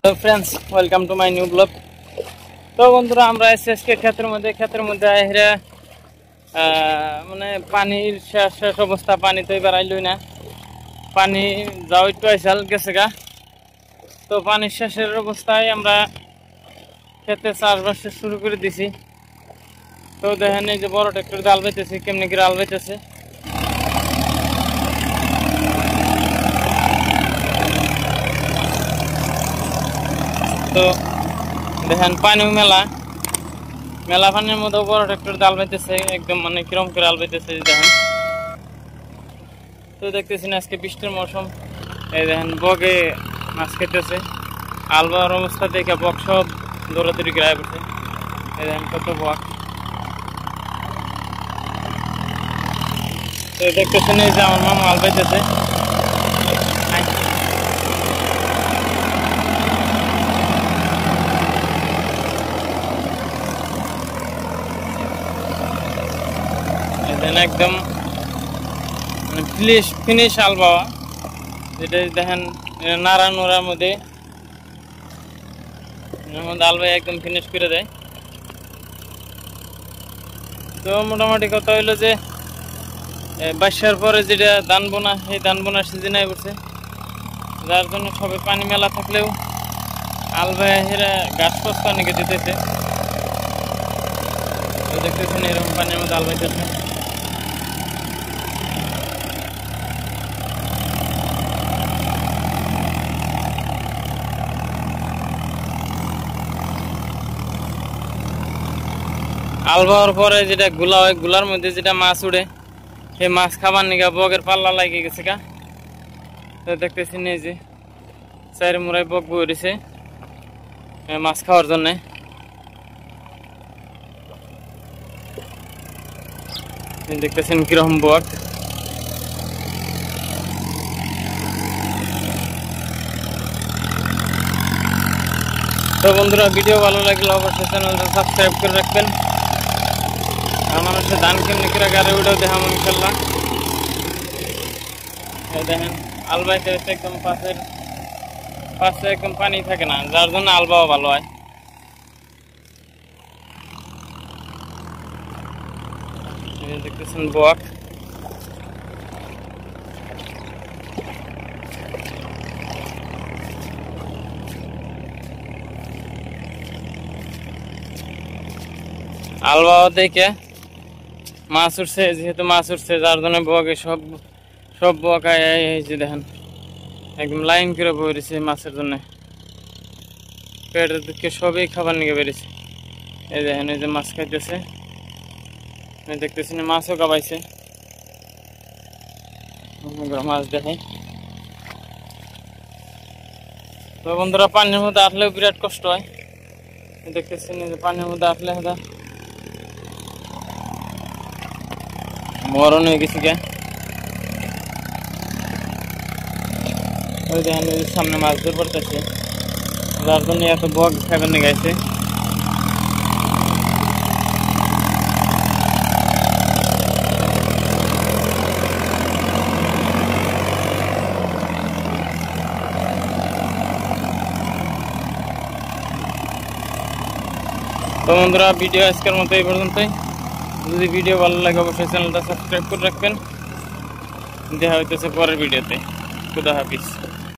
Hello friends, welcome to my new blog. তো বন্ধুরা, আমরা এসকে ক্ষেতের মধ্যে হেরে মানে পানির শেষ অবস্থা। পানি তো এবার আইলই না, পানি যাও একটু আইসাল গেছে গা। তো পানির শেষের অবস্থায় আমরা ক্ষেতে চাষবাস শুরু করে দিছি। তো দেখেন এই যে বড় ট্রাক্টর দিয়ে আল বাইতেছে, কেমনি করে আল বাইতেছে। তো দেখেন পানি মেলা পানির মধ্যে বড় ট্রাক্টর দিয়ে আল বাইতেছে, একদম মানে কিরম করে আল বাইতেছে দেখেন। তো দেখতেছি না আজকে বৃষ্টির মৌসুম, এই দেখেন বগে মাছ খেতেছে। আলবার অবস্থা দেখে বক সব দৌড়াদৌড়ি গায়ে পড়ছে। এই দেখেন কত বক। তো দেখতেছেন এই যে আমার মামা আল বাইতেছে। একদম ফিনিশ আল বাবা, যেটা দেখেন নাড়া নোড়ার মধ্যে আল ভাই একদম ফিনিশ করে দেয়। তো মোটামুটি কথা হইলো যে বাসার পরে যেটা ধান বোনা, সেই ধান বোনার সিজন আই পড়ছে, যার জন্য সবে পানি মেলা থাকলেও আল ভাই হেরা গাছ পচ পানিকে দিতেছে। তো দেখতেছেন এরকম পানির মধ্যে আল বাইতেছে। আল বাওয়ার পরে যেটা গুলা হয়, গুলার মধ্যে যেটা মাছ উড়ে, সেই মাছ খাবার নিগা বগের পাল্লা লাগে গেছে গা। তো দেখতেছি এই যে চারি মুড়াই বক বইছে মাছ খাওয়ার জন্য। দেখতেছেন কিরকম বক। তো বন্ধুরা, ভিডিও ভালো লাগলে অবশ্যই চ্যানেলটা সাবস্ক্রাইব করে রাখবেন। আমার হচ্ছে ধান কেমনি করে গাড়ি উঠেও দেখাম ইনশাল্লাহ। দেখেন আলবাইতে হচ্ছে একদম পাশে একদম পানি থাকে না, যার জন্য আলবাও ভালো হয়। দেখতেছেন বক। আলবাও দেখে মাছ উঠছে, যেহেতু মাছ উঠছে যার জন্য বকে সব বক যে দেখেন একদম লাইন করে বইছে মাছের জন্য। পেটের দিকে সবই খাবার নিয়ে বেরিয়েছে। এই দেখেন এই যে মাছ খাইতেছে, দেখতেছি না মাছও কাবাইছে। মাছ দেখাই। তো বন্ধুরা, পানির মধ্যে আসলেও বিরাট কষ্ট হয়। দেখতেছি যে পানির মধ্যে আসলে মরণ হয়ে গেছি গে। ওই দেখেন সামনে মাছ ধরে পড়তেছে, যার জন্য এত বক খাবার নিয়ে গেছে। তো বন্ধুরা, ভিডিও আজকের মতো এই পর্যন্তই। যদি ভিডিও ভালো লাগে অবশ্যই চ্যানেলটা সাবস্ক্রাইব করে রাখবেন। দেখা হইতেছে পরের ভিডিওতে। খুদা হাফিজ।